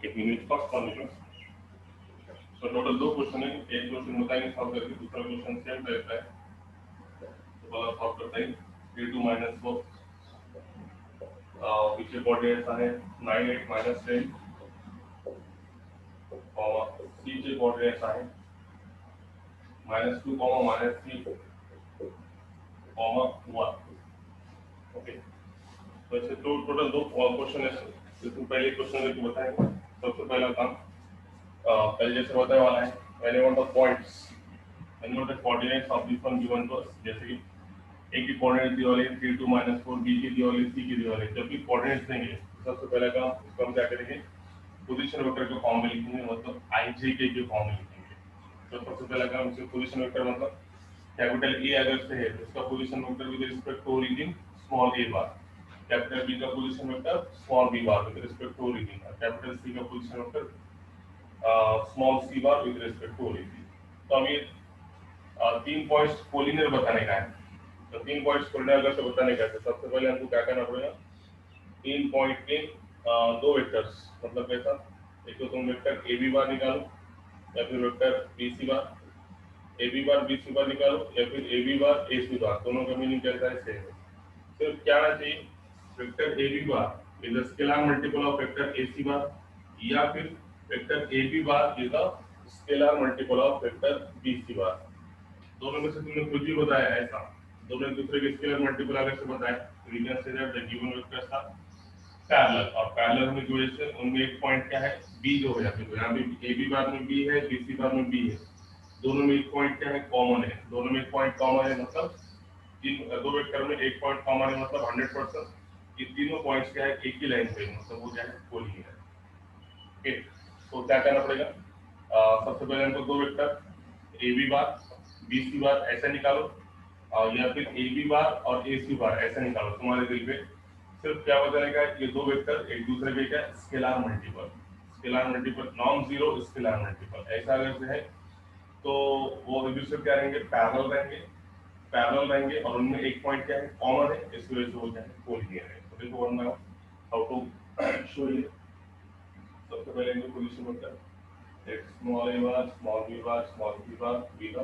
1 minute first condition. तो total 2 question है, एक क्वेश्चन बताएंगे सॉल्व करके, दूसरा क्वेश्चन सेम टाइप है। तो पहला सॉल्व करते हैं। 3 2 -4 पीछे कोऑर्डिनेट्स है 9 8 -10 कॉमा नीचे कोऑर्डिनेट्स है -2 -3 कॉमा 1। ओके, तो ऐसे तो टोटल 2 क्वेश्चन है। इसमें पहले क्वेश्चन करके बताएंगे। सबसे पहला काम पहले जैसे बताने वाला है, पहले want the points and note the coordinates of this one given to us. जैसे कि ए की कोऑर्डिनेट दी वाली है 3 2 -4, बी की दी वाली है, सी की दी वाली है। जब भी कोऑर्डिनेट्स देंगे तो सबसे पहला काम इसको हम क्या करेंगे, पोजीशन वेक्टर के फॉर्म में लिखेंगे, मतलब IJK के फॉर्म में लिखेंगे। तो सबसे पहला काम इसे पोजीशन वेक्टर मतलब कैपिटल ए अगर से है तो इसका position vector with respect to origin small a bar, capital B का position vector small b bar with respect to origin, capital C का position vector small c bar with respect to origin. तो अब ये 3 points collinear बताने का है। तो 3 points collinear अगर से बताने का है तो सबसे पहले हमको क्या करना पड़ेगा, 3 पॉइंट के 2 वेक्टर्स, मतलब कैसा, एक तो तुम वेक्टर ए बी बार निकालो या फिर vector B C bar, A B bar B C bar निकालो या फिर ए बी बार ए सी बार, दोनों का मीनिंग कैसा है, सेम है। सिर्फ क्या आना चाहिए, vector A B bar is the scalar multiple of vector A C bar, या फिर vector A B bar is the scalar multiple of vector B C bar. दोनों में से तुमने कुछ भी बताया ऐसा, दोनों एक दूसरे के स्केलर मल्टीपल अगर से बताए तो we can say that the given vectors are parallel, और पैरेलल होने की वजह से उनमें एक पॉइंट क्या है, बी जो हो जाती है। यहाँ भी ए बी बार में बी है, बी सी बार में बी है, दोनों में एक पॉइंट क्या है, कॉमन है। दोनों में एक पॉइंट कॉमन है मतलब इन 2 वेक्टर में एक पॉइंट कॉमन है, मतलब 100% ये तीनों पॉइंट्स क्या है, एक ही लाइन पे, मतलब वो क्या है, कोलिनियर है। ओके, तो क्या करना पड़ेगा, सबसे पहले हमको 2 vector A B bar B C bar ऐसा निकालो, या फिर ए बी बार और ए सी बार ऐसा निकालो। तुम्हारे दिल पे सिर्फ क्या बताने का है, ये 2 वेक्टर एक दूसरे के क्या, scalar multiple, scalar multiple non zero scalar multiple ऐसा अगर से है तो वो एक दूसरे क्या रहेंगे, पैरेलल रहेंगे, पैरेलल रहेंगे और उनमें एक पॉइंट क्या है, कॉमन है, इस वजह से वो क्या है, कोलिनियर है। तो देखो वन हाउ टू शो ये। सबसे पहले इनको पोजीशन वेक्टर एक small a bar small b bar small c bar be the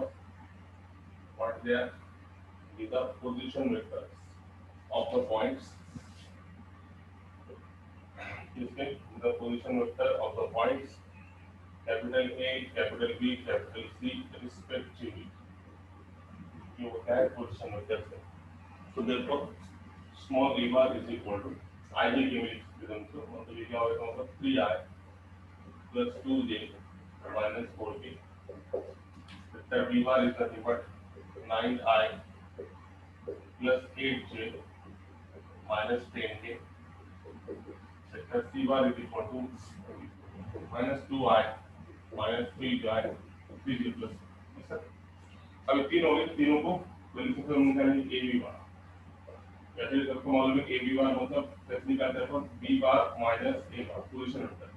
what they are, be the position vectors of the points, इसमें the position vector of the points capital A capital B capital C respectively, ये होता है position vector से। तो देखो small a bar is equal to I J के विधम से, मतलब ये क्या होगा, मतलब 3I plus 2J minus 4K, vector B bar is nothing but 9I plus 8J minus 10K, vector C bar is equal to minus 2I minus 3J plus, अब तीन हो गए, तीनों को वैल्यू से हम निकालेंगे ए बी बार। वैसे सबको मालूम है ए बी बार मतलब कैसे निकालते हैं अपन, B bar minus A bar position vector,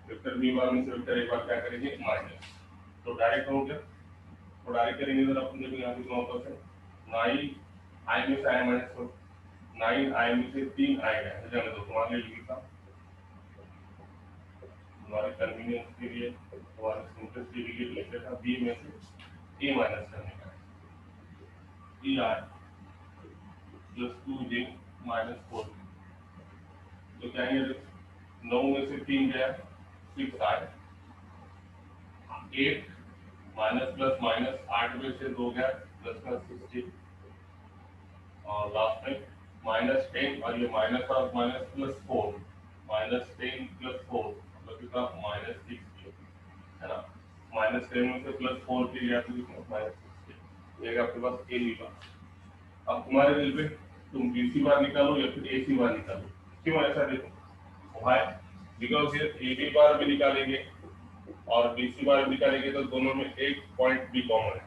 vector B bar में से वेक्टर ए बार क्या करेंगे, माइनस। तो डायरेक्ट हो गया, तो डायरेक्ट करेंगे तो अपन देखो यहाँ कितना होता है, 9 आई में से आई माइनस 9 आई में से 3 आएगा, जाने दो तुम्हारे लिए लिखा, तुम्हारे कन्वीनियंस के लिए, तुम्हारे इंटरेस्ट के लिए लिख रखा, बी में से ए माइनस करने का, ई आई प्लस 2J माइनस 4, तो क्या है, 9 में से 3 गया 6 आए, 8 माइनस प्लस माइनस 8 में से 2 गया प्लस का 16, और लास्ट में माइनस 10 और ये माइनस और माइनस प्लस 4, माइनस 10 प्लस 4 मतलब कितना, माइनस 6 है ना, माइनस 10 में से प्लस 4 के गया तो कितना, माइनस 16, ये आपके पास ए बी बार। अब तुम्हारे दिल पे तुम बी सी बार निकालो या फिर ए सी बार निकालो, क्यों ऐसा देखो, व्हाई, बिकॉज ये ए बी बार भी निकालेंगे और बी सी बार भी निकालेंगे तो दोनों में एक पॉइंट भी कॉमन है।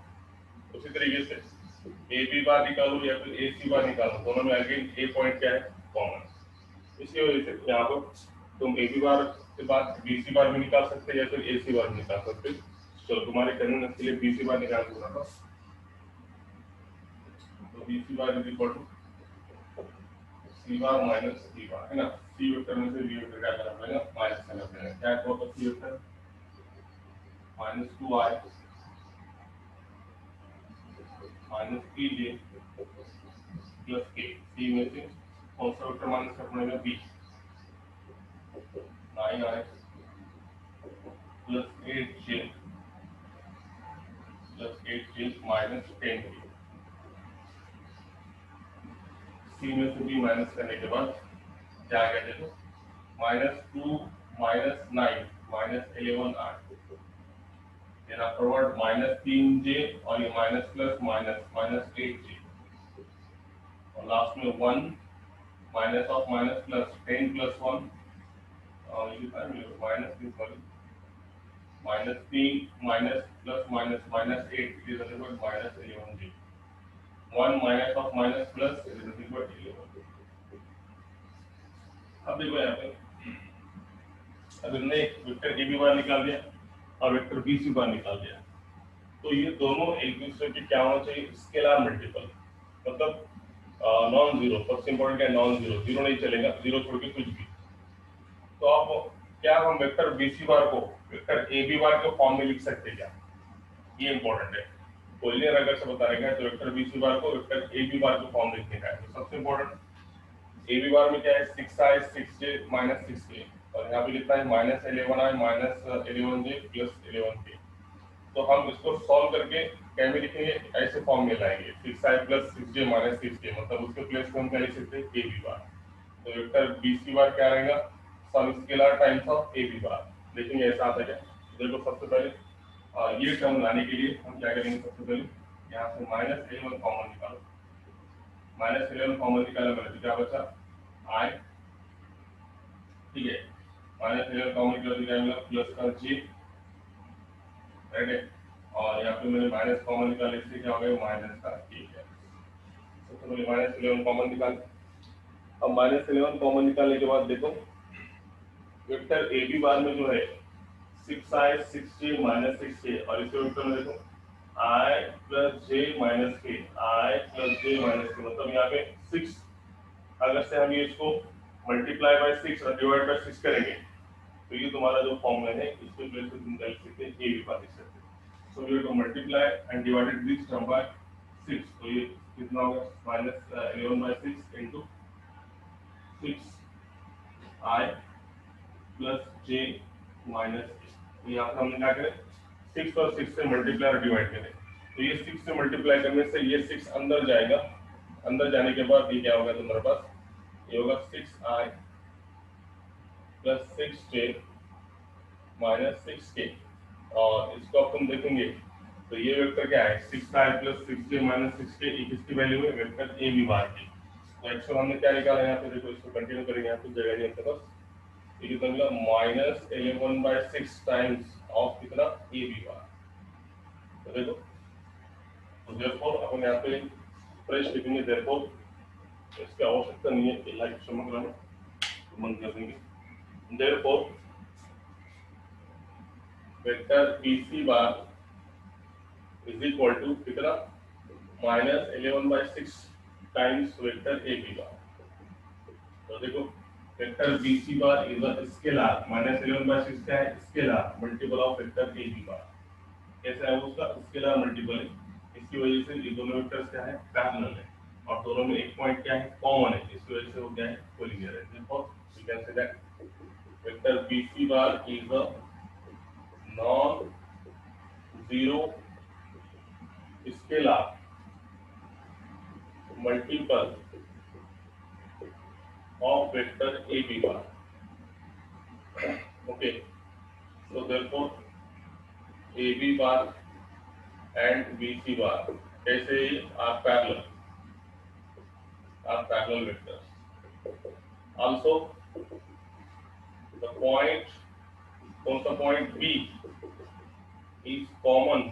उसी तरीके से ए बी बार निकालो या फिर ए सी बार निकालो, दोनों में अगेन ए पॉइंट क्या है, कॉमन। इसी वजह से यहाँ पर तुम ए बी बार के बाद बी सी बार भी निकाल सकते हैं या फिर ए सी बार भी निकाल सकते हैं। चलो तुम्हारे कन्वीनियंस के लिए बी सी बार निकाल दूंगा, तो B C bar is equal to C bar minus C bar, है ना। सी वेक्टर में से वी वेक्टर क्या करना पड़ेगा, माइनस करना पड़ेगा। क्या होगा C vector, minus 2i minus pj plus k। C में से कौन सा वेक्टर माइनस करना पड़ेगा, b, 9i plus 8j minus 10k। सी में से b माइनस करने के बाद क्या आ गया देखो, -2 -9 -11i, then afterward -3j और ये माइनस प्लस माइनस -8j और लास्ट में 1 minus of minus plus 10 plus 1 और ये था -3 -3 minus plus minus -8 is nothing but -11j। 1 minus of minus plus is nothing but 11। अब देखो यहाँ पे अगर हमने वेक्टर ए बी बार निकाल दिया और वेक्टर बी सी बार निकाल दिया तो ये दोनों एक दूसरे के क्या होना चाहिए, स्केलर मल्टीपल, मतलब नॉन जीरो। सबसे इंपॉर्टेंट है नॉन जीरो, जीरो नहीं चलेगा, जीरो छोड़ के कुछ भी। तो अब क्या हम वेक्टर बी सी बार को वेक्टर ए बी बार के फॉर्म में लिख सकते हैं क्या, ये इंपॉर्टेंट है। कोलिनियर अगर से बता रहेगा तो वेक्टर बी सी बार को वेक्टर ए बी बार के फॉर्म में लिखने का है। तो सबसे इंपॉर्टेंट ए बी बार में क्या है, 6i 6j माइनस 6k और यहाँ पे लिखता है -11i minus 11j plus 11k। तो हम इसको सॉल्व करके क्या में लिखेंगे, ऐसे फॉर्म में लाएंगे 6i plus 6j minus 6k, मतलब उसके प्लेस पे हम क्या लिख सकते हैं, ए बी बार। तो वेक्टर बी सी बार क्या रहेगा, some scalar times of A B bar. देखेंगे ऐसा आता है क्या। देखो सबसे पहले ये टर्म लाने के लिए हम क्या करेंगे, सबसे पहले यहाँ से -11 कॉमन निकालो। -11 कॉमन निकाला मैंने तो क्या बचा, i, ठीक है। -11 कॉमन निकाला तो क्या मिला, प्लस का j, राइट है। और यहाँ पे मैंने माइनस कॉमन निकाले, इससे क्या हो गया, माइनस का k है। सबसे पहले -11 कॉमन निकाल। अब -11 कॉमन निकालने के बाद देखो वेक्टर ए बी बार में जो है 6i 6j माइनस 6k और इसके वेक्टर में देखो i plus j minus k, i plus j minus k, मतलब यहाँ पे 6 अगर से हम ये इसको मल्टीप्लाई बाय 6 और डिवाइड बाय 6 करेंगे तो ये तुम्हारा जो फॉर्मूला है इसके प्लेस पे तुम लिख सकते हैं ए बी बार लिख सकते हैं। So we have to multiply and divided this term by 6, तो ये कितना होगा, -11/6 into 6i plus j minus k। यहाँ पर हमने क्या करें, 6 और 6 से मल्टीप्लाई और डिवाइड करें, तो ये 6 से मल्टीप्लाई करने से ये 6 अंदर जाएगा, अंदर जाने के बाद ये क्या होगा तुम्हारे पास, ये होगा 6i plus 6j minus 6k। और इसको अब तुम देखेंगे तो ये वेक्टर क्या है, 6i plus 6j minus 6k, किसकी वैल्यू है, वेक्टर ए बी बार की। तो एक्चुअल हमने क्या निकाला यहाँ पे, देखो इसको कंटिन्यू करेंगे, यहाँ पे जगह नहीं है बस। ये कितना मिला, -11/6 टाइम्स ऑफ कितना, ए बी बार। तो देखो तो देयरफॉर अपन यहाँ पे फ्रेश लिखेंगे, देयरफॉर इसकी आवश्यकता नहीं है, लाइक समग्र में तो बंद कर देंगे। Therefore vector B C bar is equal to कितना, -11/6 times vector A B bar. तो देखो vector B C bar is a scalar, -11/6 क्या है, scalar multiple of vector A B bar. कैसा है उसका, स्केलर मल्टीपल है, इसकी वजह से ये दोनों वेक्टर्स क्या है, पैरेलल है और दोनों में एक पॉइंट क्या है, कॉमन है, इसकी वजह से वो क्या है, कोलिनियर है। Therefore we can say that vector B C bar is a non zero scalar multiple of vector a b bar. Okay, so therefore a b bar and b c bar कैसे are parallel vectors. Also the point, कौन सा point b is common,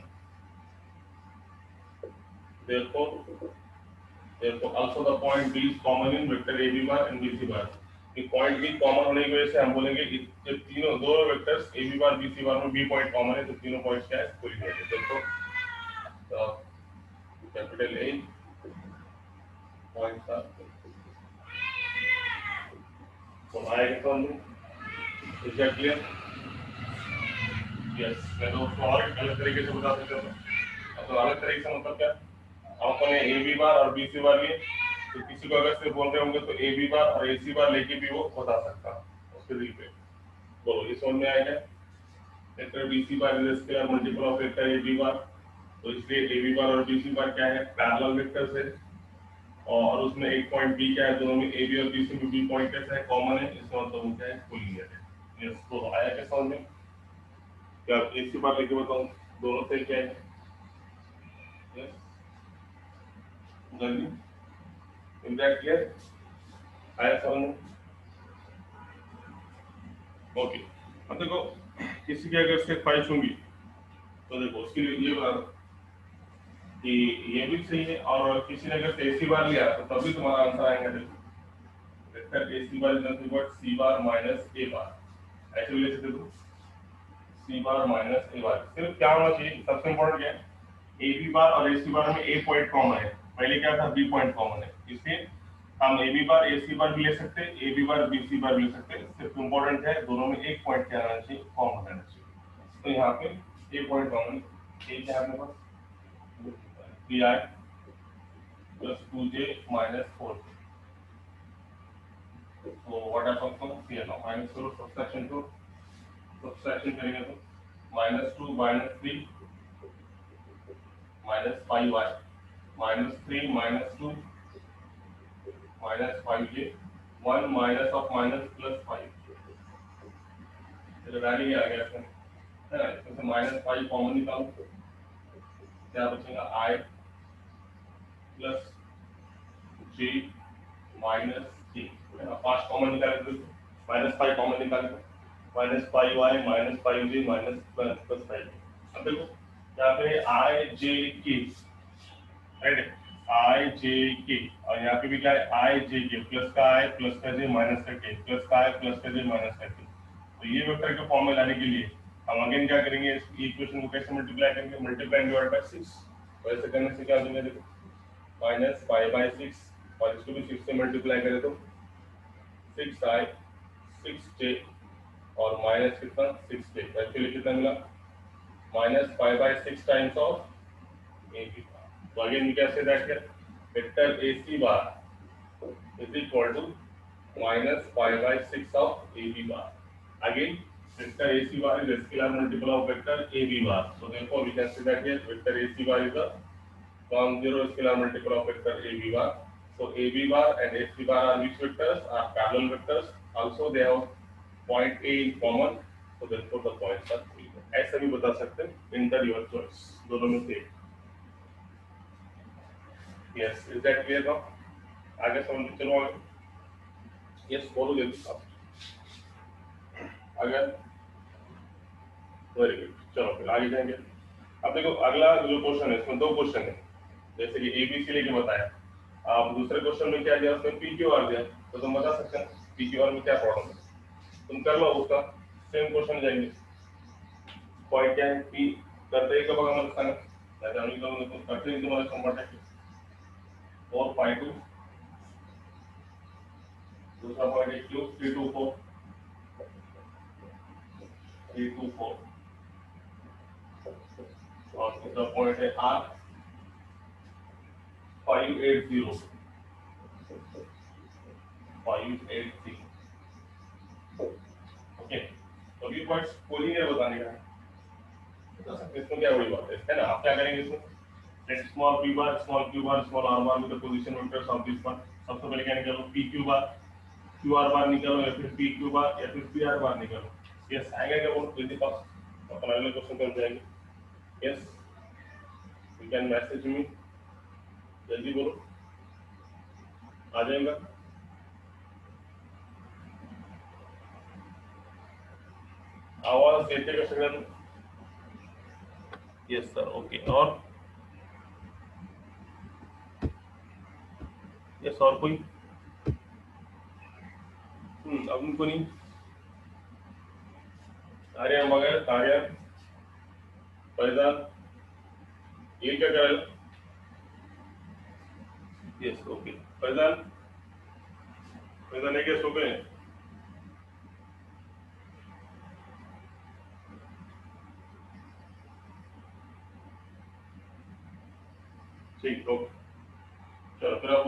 therefore also the point b is common in vector a b bar and b c bar। ये point B common होने की वजह से हम बोलेंगे कि जब तीनों दो vectors A B bar B C bar में बी पॉइंट कॉमन है तो तीनों पॉइंट्स क्या है, कोलिनियर है। देखो कैपिटल ए पॉइंट्स आर तो आएगा समझ में? Is that clear? यस, मैं तो उसको और एक अलग तरीके से बता सकता हूँ। तो अलग तरीके से मतलब क्या, हम अपने ए बी बार और बी सी बार लिए, तो किसी को अगर सिर्फ बोल रहे होंगे तो ए बी बार और ए सी बार लेके भी वो बता सकता है उसके दिल पे। बोलो ये समझ में आएगा? Vector B C bar is square multiple of vector A B bar, तो इसलिए ए बी बार और बी सी बार क्या है, पैरेलल वेक्टर्स है, और उसमें एक पॉइंट बी क्या है, दोनों में ए बी और बी सी में बी पॉइंट कैसा है, कॉमन है, इसका मतलब वो क्या है, कोलिनियर है। यस, तो आया क्या समझ में? क्या ए सी बार लेके बताऊं दोनों से क्या है? यस, जल्दी, इज दैट क्लियर? आया समझ में? ओके, अब देखो किसी की अगर स्टेप 5 होंगी तो देखो उसके लिए ये बात कि ये भी सही है, और किसी ने अगर ए सी बार लिया तो तभी तुम्हारा आंसर आएगा। देखो vector A C bar is nothing but C bar minus A bar, ऐसे भी ले सकते हो, सी बार माइनस ए बार। सिर्फ क्या होना चाहिए, सबसे इंपॉर्टेंट क्या है, ए बी बार और ए सी बार में ए पॉइंट कॉमन है, पहले क्या था, बी पॉइंट कॉमन है, इसलिए हम ए बी बार ए सी बार भी ले सकते हैं, ए बी बार बी सी बार भी ले सकते हैं। सिर्फ इंपॉर्टेंट है दोनों में एक पॉइंट क्या रहना चाहिए, कॉमन रहना चाहिए। तो यहाँ पे ए पॉइंट कॉमन, ए क्या है अपने पास, B I plus 2j minus 4। तो what are function here now, minus करो, सब्ट्रैक्शन करो, सब्ट्रैक्शन करेंगे तो -2 -3 -5y -3 -2 -5j 1 minus of minus plus 5, चलो वैल्यू आ गया इसमें, है ना? इसमें से -5 कॉमन निकालो, क्या बचेगा, i plus j minus k, है ना? 5 कॉमन निकाले तो -5 कॉमन निकाले तो -5y -5j माइनस प्लस 5। अब देखो यहाँ पे i j k, राइट, आई जे के, और यहाँ पे भी क्या है, आई जे के, प्लस का आई प्लस का जे माइनस का के, प्लस का आई प्लस का जे माइनस का के। तो ये वेक्टर के फॉर्म में लाने के लिए हम अगेन क्या करेंगे, इस इक्वेशन को कैसे मल्टीप्लाई करेंगे, मल्टीप्लाई डिवाइड बाय 6। तो ऐसे करने से क्या हो जाएगा, देखो -5/6, और इसको भी 6 से मल्टीप्लाई करें तो 6i 6j, और माइनस कितना, 6k, एक्चुअली कितना मिला, -5/6 टाइम्स ऑफ ए बी। तो again we can say that here vector AC bar is equal to -5/6 of AB bar. Again, vector AC bar is a scalar multiple of vector AB bar. So therefore we can say that here vector AC bar is a non-zero scalar multiple of vector AB bar. So AB bar and AC bar are which vectors? Are parallel vectors. Also they have point A in common. So therefore the points are equal. ऐसा भी बता सकते हैं enter your choice, दोनों में से। Yes, is that clear now? आगे समझ, चलो आगे। यस, बोलो जल्दी आप। अगर वेरी गुड, चलो फिर आगे जाएंगे। अब देखो अगला जो क्वेश्चन है, इसमें 2 क्वेश्चन है, जैसे कि एबीसी लेके बताया, आप दूसरे क्वेश्चन में क्या दिया, उसमें पी क्यू आर दिया, तो तुम बता सकते हैं पी क्यू आर में क्या प्रॉब्लम है, तुम कर लो उसका सेम क्वेश्चन जाएंगे। पॉइंट क्या है, पी करते ही कब हम बताना, मैं जानूंगी तो करते ही तुम्हारे कंफर्ट है 4 5 2, दूसरा पॉइंट है क्यू 3 2 4 3 2 4, और दूसरा पॉइंट है आर 5 8 0 5 8 3। ओके, तो ये पॉइंट्स कोलिनियर बताने का है, तो इसमें क्या बड़ी बात है ना? आप क्या करेंगे इसमें, let small p bar small q bar small r bar with the position vectors of this bar. सबसे पहले क्या निकालो, p q बार q r बार निकालो, या फिर p q बार या फिर p r बार निकालो। यस आएगा क्या, बोलो जल्दी पास, अपना अगले क्वेश्चन कर जाएंगे। Yes, you can message me, जल्दी बोलो, आ जाएगा। आवाज देते का सिग्नल। यस सर, ओके, और यस, और कोई? अब उनको नहीं, आर्यन वगैरह, आर्यन, फैजान, ये क्या कर रहे हो? यस ओके, फैजान, फैजान एक सो गए, ठीक, ओके। चलो फिर अब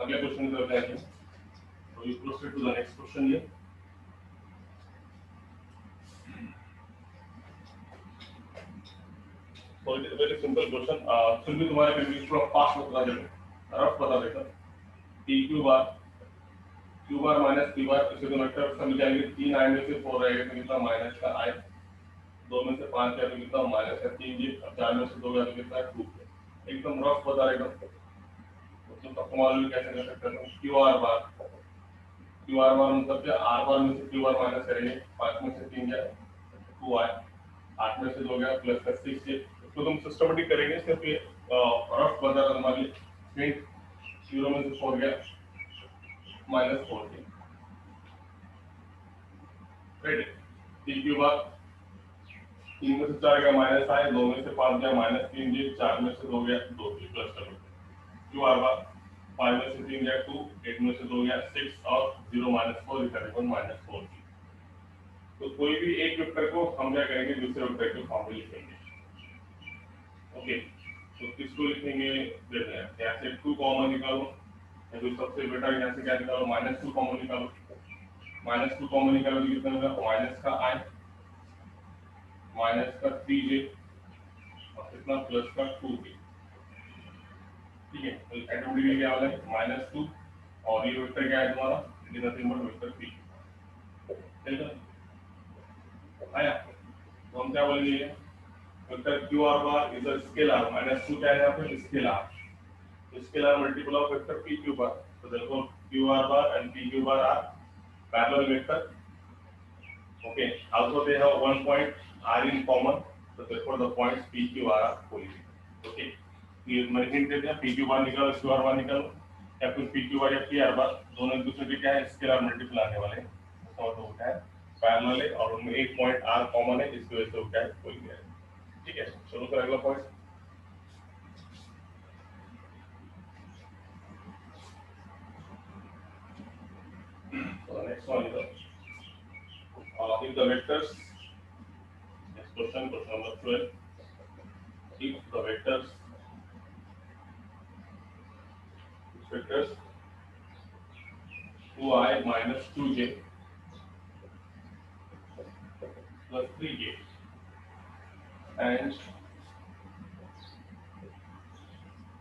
अगले क्वेश्चन की तरफ जाते हैं। So you proceed to the next question here. So it is a very simple question. फिर भी तुम्हारे पेपर थोड़ा फास्ट बता देगा, रफ बता देगा। P Q बार माइनस P बार इसे तो वेक्टर समझ जाएंगे। 3 I में से 4 रहेगा तो कितना माइनस का I, 2 में से 5 गया तो कितना माइनस का 3 जी, 4 में से 2 गया तो कितना 2। एकदम रफ बता देगा। तो सबको मालूम कैसे कर सकते हैं। क्यू आर बार मतलब क्या, आर बार में से क्यू बार माइनस करेंगे, 5 में से 3 गया 2i, 8 में से 2 गया प्लस का 6 ये। तो तुम सिस्टमेटिक करेंगे, सिर्फ ये रफ बता रहा हमारी हिंट। 0 में से 4 गया माइनस 4 के, राइट। पी क्यू बार 3 में से 4 गया माइनस आए, 2 में से 5 गया माइनस 3 जी, 4 में से 2 गया 2 जी प्लस कर लो। क्यू आर बार 5 में से 3 गया 2, 8 में से 2 गया 6 और 0 माइनस 4 इज इक्वल माइनस 4 जी। तो कोई भी एक वेक्टर को हम क्या करेंगे, दूसरे वेक्टर के फॉर्म में लिखेंगे। ओके, तो किसको लिखेंगे, देखते हैं। यहाँ से 2 कॉमन निकालो, या तो सबसे बेटर यहाँ से क्या निकालो, -2 कॉमन निकालो। -2 कॉमन निकालो तो कितना होगा, माइनस का i, माइनस का 3j और कितना प्लस का 2k। ठीक है, तो ऑटोमेटिकली क्या वाला है, -2 और ये वेक्टर क्या है तुम्हारा, it is nothing but vector p। ठीक है, आया। तो हम क्या बोलेंगे, vector Q R bar is a scalar, -2 क्या है यहाँ पे, scalar. Scalar multiple of vector P Q bar. तो देखो Q R bar and P Q bar are parallel vector. Okay, also they have one point r in common, so therefore the points p q r are collinear. Okay, ये मैंने hint दे दिया, p q बार निकालो, q r बार निकालो, या फिर p q बार या p r बार दोनों एक दूसरे के क्या है, स्केलर मल्टीपल आने वाले हैं। तो वो क्या है, पैरेलल है और उनमें एक पॉइंट r कॉमन है, इसकी वजह से वो क्या है, कोलिनियर है। ठीक है, चलो फिर अगला point. So next one is if the vectors, next question number 12, if the vectors 2i minus 2j plus 3j and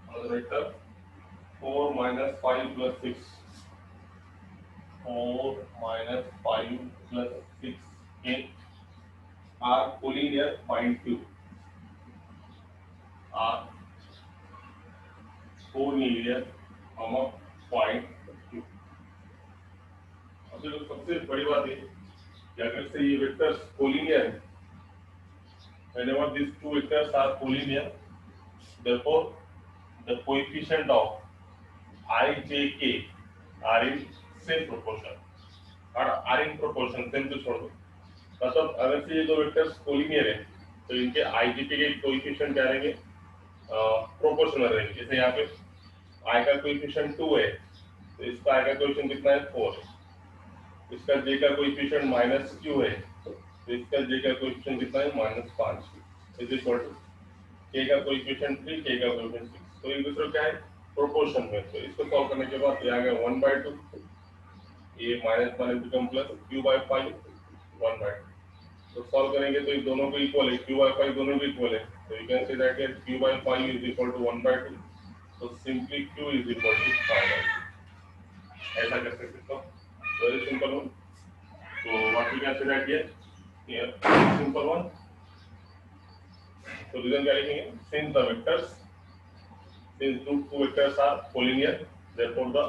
another vector 4 minus 5 plus 6, 4 minus 5 plus 6k are collinear, find q, are collinear, find q। अब देखो सबसे बड़ी बात है कि अगर से ये वेक्टर्स कोलिनियर है, whenever these two vectors are collinear, therefore the coefficient of I, j, k are in same proportion, और are in proportion, same तो छोड़ दो। मतलब अगर से ये दो वेक्टर्स कोलिनियर है तो इनके I, j, k के कोएफिशिएंट क्या रहेंगे, प्रोपोर्शनल रहेंगे। जैसे यहाँ पे I का कोएफिशिएंट 2 है तो इसका I का कोएफिशिएंट कितना है, 4 है। इसका j का कोएफिशिएंट -q है तो इसका j का कोएफिशिएंट कितना है, -5 इज इक्वल टू k का कोएफिशिएंट 3, k का कोएफिशिएंट 6। तो एक दूसरे क्या है, प्रोपोर्शन में। तो इसको सॉल्व करने के बाद ये आ गया 1/2, ये minus minus become plus, q/5 1/2। तो सॉल्व करेंगे तो ये दोनों को इक्वल है, q/5 दोनों को इक्वल है। तो you can say that q/5 is equal to 1/2। तो simply q is equal to 5/2। ऐसा कर सकते हो, very simple one. So what we can say that here simple one. So reason क्या लिखेंगे, since the vectors, since two vectors are collinear, therefore the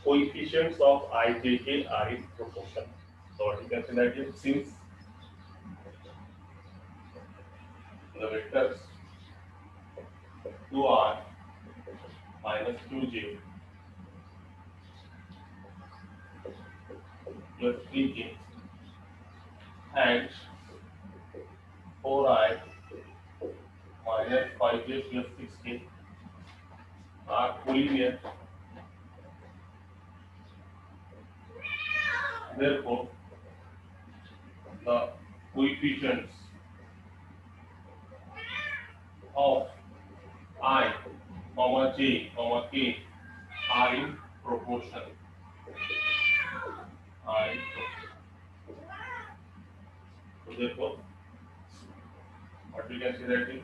coefficients of I, j, k are in proportion. So what we can say that here, since the vectors 2r minus 2j plus 3k and 4i minus 5j plus 6k are collinear, therefore the coefficients of I, comma j comma k are in proportion. Are in proportion. So therefore, what we can say that is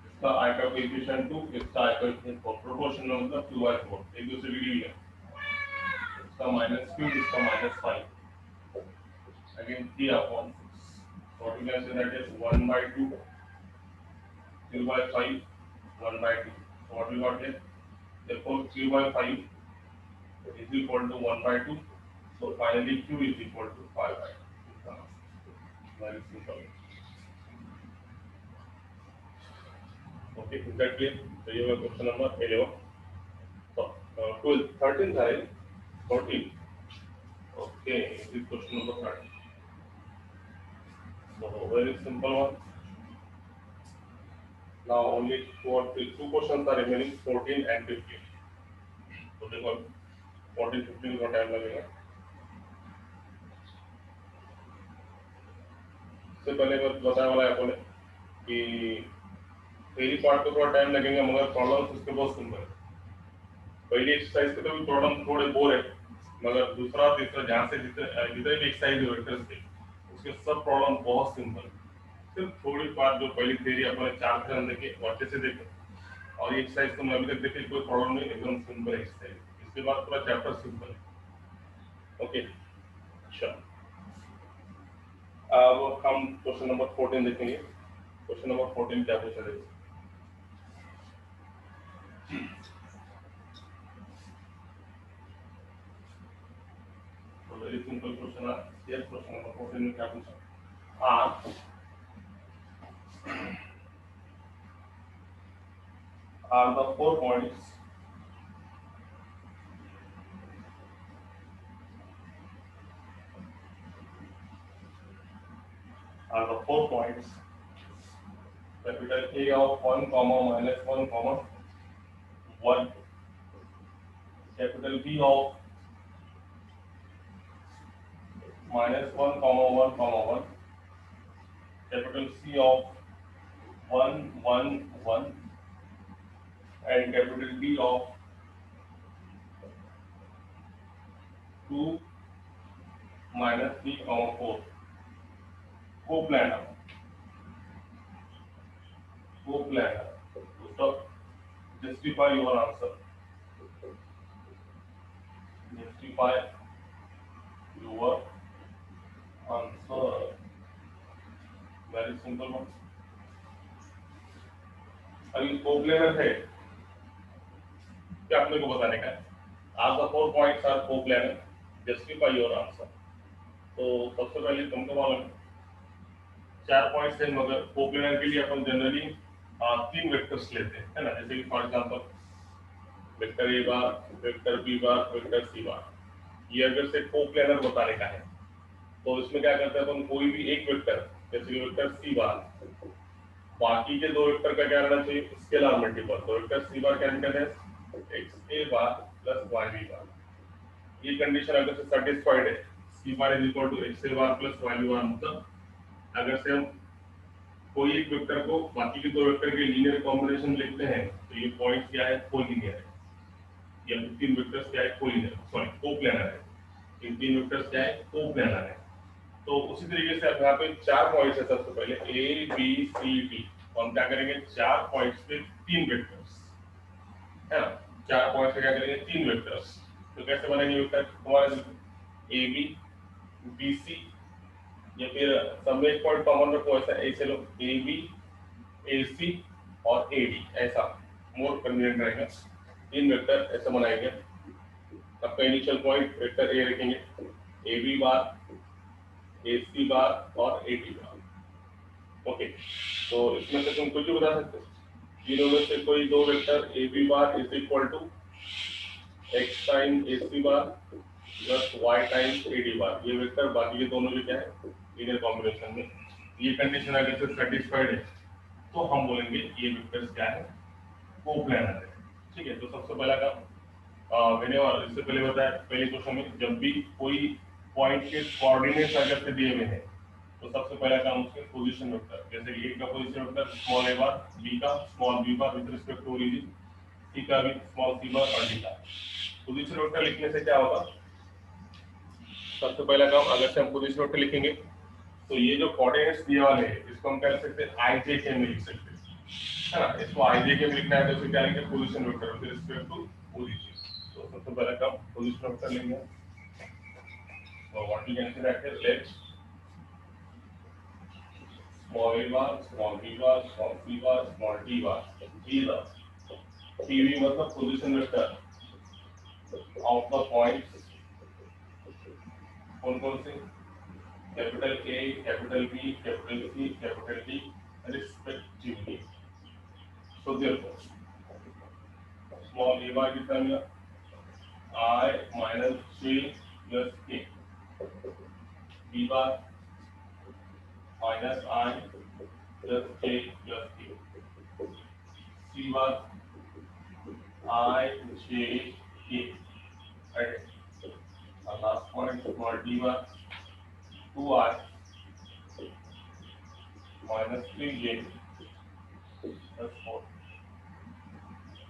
इसका I का coefficient 2, इसका I coefficient 4, proportion में मतलब q by 4, एक दूसरे की division, इसका -q, इसका -5, again 3 upon 6. What we can say that is 1 by 2, q by 5, 1 by 2. So what we got here? Therefore q by 5 is equal to 1 by 2. So finally q is equal to 5 by 2. Very simple. Okay, is that clear? So you have question number 11. So 12, 13 sorry, 14. Okay, this is question number 13. So very simple one. Now only two questions are remaining, 14 and 15. So देखो 14, 15 का time लगेगा. इससे पहले बताया वाला है आपने कि पहली पार्ट को थोड़ा टाइम लगेगा मगर प्रॉब्लम इसके बहुत सिंपल है. पहली एक्सरसाइज के तो भी प्रॉब्लम थोड़े बोर है मगर दूसरा तीसरा जहाँ से जितने भी एक्सरसाइज है वेक्टर्स के उसके सब प्रॉब्लम बहुत सिंपल है. सिर्फ थोड़ी बात जो पहली थ्योरी अपने 4 टर्म देखे अच्छे से देखे और ये एक्सरसाइज तो मैं अभी तक देखे कोई प्रॉब्लम नहीं, एकदम सिंपल एक्सरसाइज. इसके बाद पूरा चैप्टर सिंपल है. ओके अच्छा, अब हम क्वेश्चन नंबर 14 देखेंगे. क्वेश्चन नंबर 14 क्या पूछा है? तो वेरी सिंपल क्वेश्चन है. ये क्वेश्चन नंबर 14 में क्या पूछा? are the 4 points capital A of 1 comma minus 1 comma 1, capital B of minus 1 comma 1 comma 1, capital C of 1 1 1 and capital D of 2 minus 3 comma 4. Co-planar. So justify your answer. Justify your answer. Very simple one. अभी co-planar है क्या अपने को बताने का है? As the 4 points are co-planar, justify your answer. तो सबसे पहले तुमको मालूम 4 पॉइंट्स हैं मगर कोप्लेनर के लिए अपन जनरली 3 वेक्टर्स लेते हैं, है ना. जैसे कि for example vector A bar, vector B bar, vector C bar. ये अगर से कोप्लेनर बताने का है तो इसमें क्या करते हैं अपन, कोई भी एक वेक्टर जैसे कि वेक्टर सी बार, बाकी के 2 वेक्टर का क्या रहना चाहिए? Scalar multiple. तो वेक्टर सी बार क्या निकलता है? X A bar plus y B bar. ये कंडीशन अगर से सेटिस्फाइड है, C bar is equal to x A bar plus y B bar, मतलब अगर से हम कोई एक वेक्टर को बाकी के 2 वेक्टर के लीनियर कॉम्बिनेशन लिखते हैं तो ये पॉइंट क्या है? कोलिनियर है. ये 3 वेक्टर्स क्या है? कोलिनियर, सॉरी कोप्लेनर है. इन 3 वेक्टर्स क्या है? कोप्लेनर है. तो उसी तरीके से अब यहाँ पे 4 पॉइंट्स है. सबसे पहले ए बी सी डी, हम क्या करेंगे? 4 पॉइंट्स पे 3 वेक्टर्स, है ना. 4 पॉइंट्स पे क्या करेंगे? 3 वेक्टर्स. तो कैसे बनेंगे वेक्टर? हमारे ए बी बी सी या फिर सब में एक पॉइंट कॉमन रखो, ऐसा ऐसे लो ए बी ए सी और ए डी, ऐसा मोर कन्वीनियंट रहेगा. 3 वेक्टर ऐसे बनाएंगे. आपका इनिशियल पॉइंट वेक्टर ए रखेंगे, ए बी बार ए सी बार और ए डी बार. ओके, तो इसमें से तुम कुछ भी बता सकते हो. तीनों में से कोई 2 vector A B bar is equal to x time A C bar plus y times A D bar. ये वेक्टर बाकी के दोनों जो क्या है? लीनियर कॉम्बिनेशन में. ये कंडीशन अगर से सेटिस्फाइड है तो हम बोलेंगे ये वेक्टर्स क्या है? कोप्लेनर है. ठीक है. तो सबसे पहला काम मैंने और इससे पहले बताया पहले क्वेश्चन में, जब भी कोई पॉइंट के कोऑर्डिनेट्स अगर से दिए हुए हैं तो सबसे पहला काम उसके पोजीशन वेक्टर, जैसे ए का position vector small a bar, B का small b bar with respect to origin, C का भी स्मॉल सी बार और डी का। पोजीशन वेक्टर लिखने से क्या होगा, सबसे पहला काम अगर से हम पोजीशन वेक्टर लिखेंगे तो ये जो कोऑर्डिनेट्स दिए वाले हैं इसको हम क्या लिख सकते हैं, आई जे के में लिख सकते हैं, है ना। इसको आई जे के में लिखना है तो इसे क्या लिखेंगे, position vector with respect to origin. तो सबसे पहला काम पोजीशन वेक्टर लेंगे। तो what we can say that is let small a bar, small b bar, small c bar, small d bar. These are PV मतलब position vector of the points कौन कौन से, capital A, capital B, capital C, capital D respectively. So therefore, small a bar कितना मिला, I minus J plus K, B bar minus I plus J plus K, C bar I J K, right? And last point small d bar 2I minus 3J plus 4.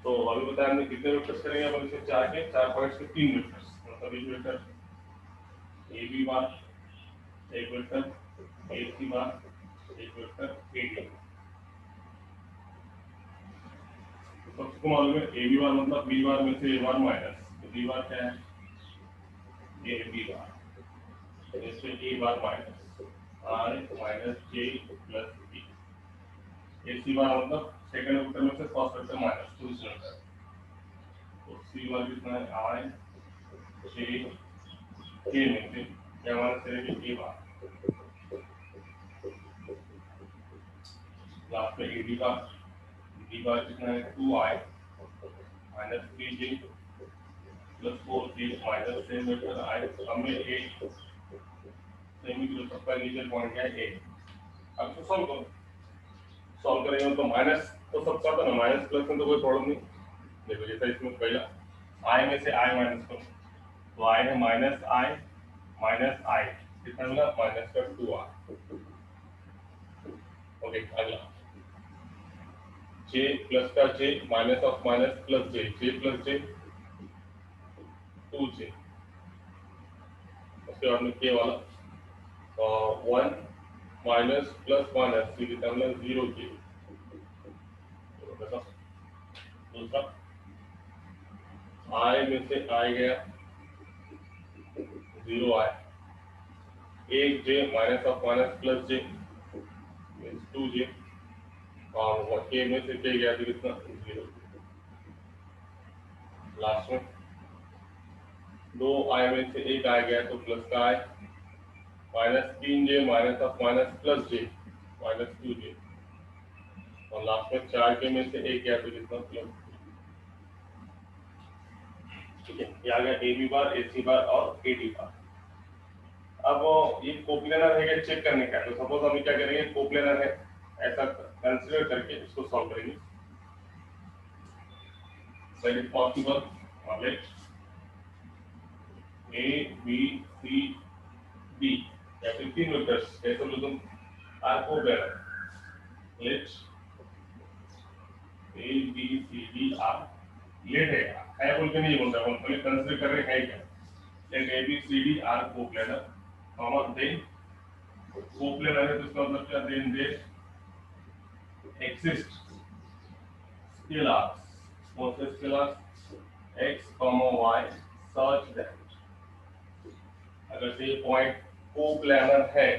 तो अभी बताया हमने कितने vectors करेंगे, अपन इसे चार पॉइंट्स के 3 vectors, मतलब एक वेक्टर ए बी बार, एक वेक्टर ए सी बार, एक वेक्टर ए डी। तो सबको मालूम है ए बी बार मतलब बी बार में से ए बार माइनस, तो बी बार क्या है, ए बी बार, जैसे ए बार माइनस आई माइनस जे प्लस बी। ए सी बार मतलब सेकंड वेक्टर में से फर्स्ट वेक्टर माइनस दूसरा वेक्टर, तो सी बार कितना है, आई जे के में से क्या माइनस करेंगे, ए बार, लास्ट में ए डी बार कितना है, 2i minus 3j plus 4j minus same vector I, हमें ए सेमी ग्रुप सबका इनिशियल पॉइंट क्या है, ए। अब इसको सॉल्व करेंगे तो माइनस तो सबका था ना, माइनस प्लस में तो कोई प्रॉब्लम नहीं। देखो जैसा इसमें पहला i में से i माइनस करो तो i है माइनस i कितना मिला, माइनस का 2i। ओके अगला j प्लस का j minus of minus plus j plus j 2j, उसके बाद में k वाला 1 माइनस प्लस माइनस कितना मिला, 0j। दूसरा i में से i गया 0i, एक j minus of minus plus j means 2j, और k में से k गया तो कितना, 0। लास्ट में 2i में से एक i गया तो प्लस का i, minus 3j minus of minus plus j minus 2j, और लास्ट में 4k में से एक गया तो कितना, प्लस। ठीक है, ये आ गया ए बी बार, ए सी बार और ए डी बार। अब ये कोप्लेनर है चेक करने का, तो सपोज हम क्या करेंगे, कोप्लेनर है ऐसा कंसीडर करके इसको सॉल्व करेंगे। So it is possible, let A B C D या फिर 3 वेक्टर्स कैसे लिखूं, are coplanar, let A B C D are, let है बोल के नहीं बोलता, हम पहले कंसीडर कर रहे हैं क्या, let A B C D are coplanar, common then coplanar है तो इसका मतलब क्या, देन दे exist scalars, कौन से scalars, x, y such that, अगर से पॉइंट कोप्लेनर है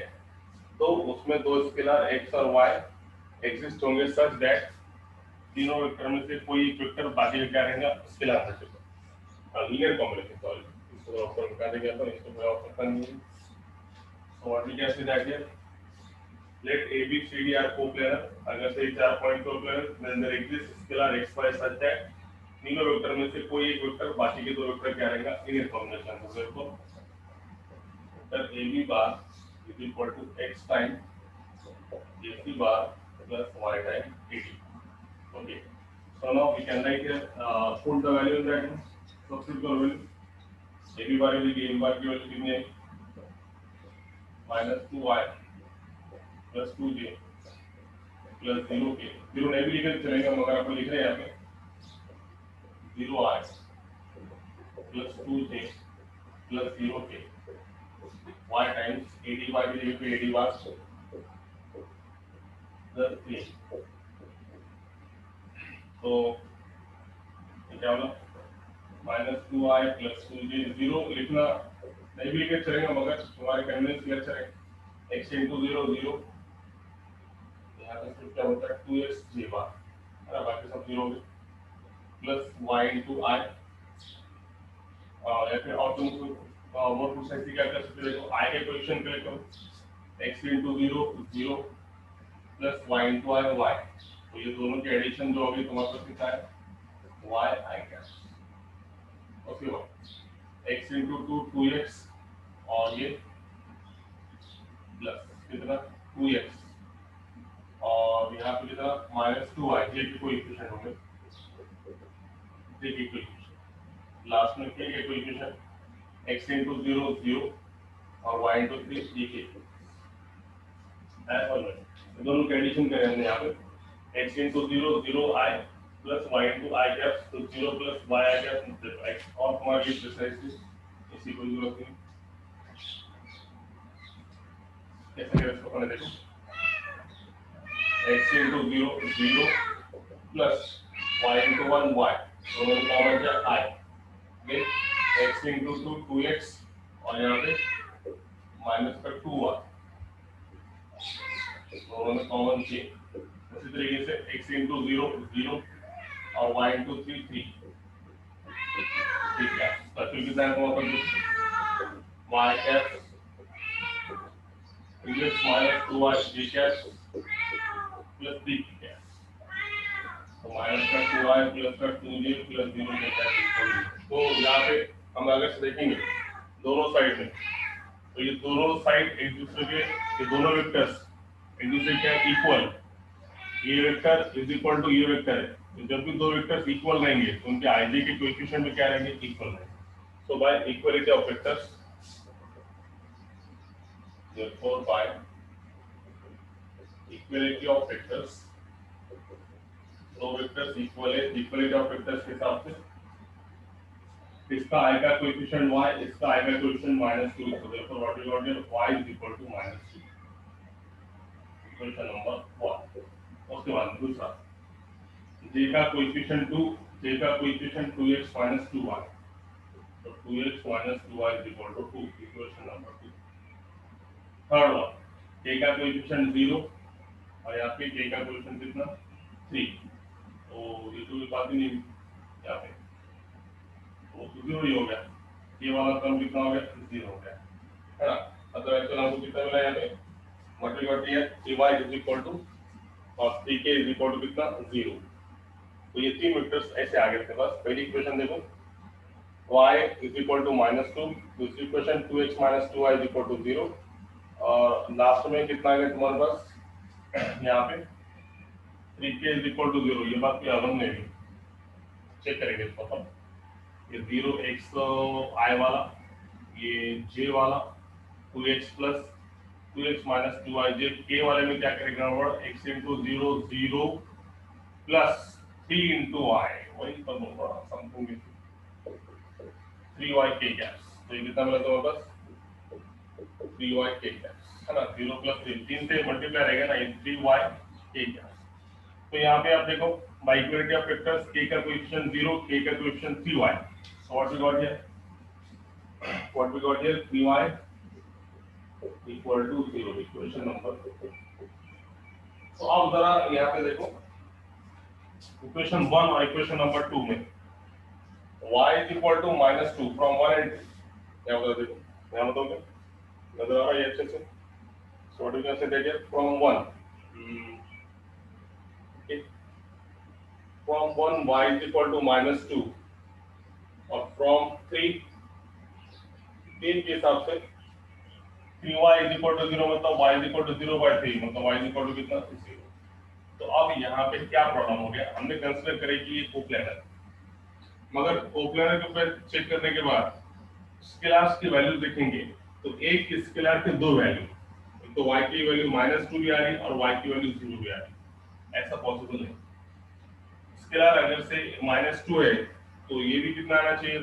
तो उसमें दो स्केलर x और y एग्जिस्ट होंगे सच दैट तीनों वेक्टर में से कोई एक वेक्टर बाकी क्या रहेगा, स्केलर रहेगा, लीनियर कॉम्बिनेशन। सॉरी इसको ऑप्शन बता देंगे अपन, इसको कोई ऑप्शन करना नहीं है। So what we can say that here, let A, B, C, D are coplanar, अगर से 4 point coplanar, then there exists scalar x, y such that तीनों वेक्टर में से कोई एक वेक्टर बाकी के दो वेक्टर क्या रहेगा, लीनियर कॉम्बिनेशन होगा। तो vector A B bar is equal to x time A C bar plus y time A D। Okay, so now we can write here, put the value in that, substitute the value, A B bar is A B bar की value कितनी है, -2y plus 2j plus 0k, 0 नहीं भी लिखे तो चलेगा मगर अपन लिख रहे हैं यहाँ पे 0i plus 2j plus 0k y times ad बार की जगह पे ad बार प्लस 3। तो क्या होगा -2i प्लस 2j, 0 लिखना नहीं भी लिखे चलेगा मगर तुम्हारे कन्वीनियंस के लिए अच्छा रहेगा। x इंटू 0 0, यहाँ पे फिर क्या होता है 2x j बार है ना, बाकी सब 0 हो गए प्लस y इंटू i, या फिर और तुम मोर प्रिसाइसली क्या कर सकते हो, देखो i के कोएफिशिएंट के लिए करो x into 0 0 plus y into i y, तो ये दोनों की एडिशन जो होगी तुम्हारे पास कितना है y i cash. Okay x into 2 2x और ये प्लस कितना 2x और यहाँ पे कितना -2i, j के कोएफिशिएंट होंगे, j के कोएफिशिएंट लास्ट में k के कोएफिशिएंट x इंटू 0 0 और y इंटू 3 j के दोनों की एडिशन करें हमने यहाँ पे x into 0 0 i plus y into i cap, तो 0 plus y i cap x और हमारी ये प्रिसाइसली इसी को जरूरत नहीं। कैसे करें इसको अपने देखो x into 0 0 plus y into 1 y, दोनों में कॉमन क्या i, ये x इंटू 2 2x और यहाँ पे माइनस का 2y, दोनों में कॉमन j। उसी तरीके से x इंटू 0 0 और y इंटू 3 3, ठीक है। तो फिर कितना है वहाँ पर y cap plus minus 2y j cap plus 3 cap, तो माइनस का 2y प्लस का 2j प्लस 0 j कैप। तो यहाँ पे हम अगर से देखेंगे दोनों साइड में, तो ये दोनों साइड एक दूसरे के, ये दोनों वेक्टर्स एक दूसरे के इक्वल, ये वेक्टर इज इक्वल टू ये वेक्टर है, तो जब भी दो वेक्टर्स इक्वल रहेंगे तो उनके आईजे के कोएफिशिएंट में क्या रहेंगे इक्वल रहेंगे। So by equality of vectors, therefore by equality of vectors, दो वेक्टर्स इक्वल है, इक्वलिटी ऑफ वेक्टर्स के हिसाब से इसका i का कोएफिशिएंट y, इसका i का coefficient -2, so therefore what we got here y is equal to -2, equation number 1। उसके बाद दूसरा j का कोएफिशिएंट 2, j का कोएफिशिएंट 2x - 2y, तो 2x - 2y is equal to 2, equation number 2। Third one k का coefficient 0 और यहाँ पे k का कोएफिशिएंट कितना 3, तो ये तो बात ही नहीं यहाँ पे, वो तो 0 ही हो गया, ये वाला टर्म कितना हो गया 0 हो गया है ना। मतलब एक्चुअली हमको कितना मिला यहाँ पे मल्टीप्लाई किया ky इज इक्वल टू और 3k इज इक्वल टू कितना 0। तो ये तीन वेक्टर्स ऐसे आ गए थे। बस पहली इक्वेशन देखो y इज इक्वल टू -2, दूसरी equation 2x - 2y is equal to 0 और लास्ट में कितना आ गया तुम्हारे पास यहाँ पे 3k इज इक्वल टू 0। ये बात भी अवन ने भी चेक करेंगे इसको अपन, ये 0x i वाला, ये j वाला 2x plus 2x - 2y, j k वाले में क्या करेंगे word x into 0 0 plus 3 into y, वही तो बोल रहा समथिंग 3y k कैप्स, तो ये कितना मिला तुम्हारे पास 3y k कैप्स है ना, 0 प्लस 3 3 से मल्टीप्लाई रहेगा ना, ये 3y k कैप्स। तो यहाँ पे आप देखो bye equality of vectors k का कोएफिशिएंट 0, k का coefficient 3y, so what we got here 3y equal to 0, equation number 2। तो अब जरा यहाँ पे देखो इक्वेशन 1 और इक्वेशन नंबर 2 में y is equal to -2 from 1 and 2, यहाँ बता देखो, यहाँ बताओगे नजर आ रहा है अच्छे से, so what we can say that here from 1 okay, from 1 y is equal to -2 और from 3 3 के हिसाब से 3y is equal to 0 मतलब y is equal to 0/3 मतलब y is equal to कितना 0। तो अब यहाँ पे क्या प्रॉब्लम हो गया, हमने कंसीडर करे कि ये कोप्लेनर, मगर कोप्लेनर के ऊपर चेक करने के बाद स्केलर्स की वैल्यू देखेंगे तो एक स्केलर के दो वैल्यू, तो y की वैल्यू -2 भी आ रही और y की वैल्यू 0 भी आ रही, ऐसा पॉसिबल नहीं। स्केलर अगर से -2 है तो ये भी कितना आना चाहिए था,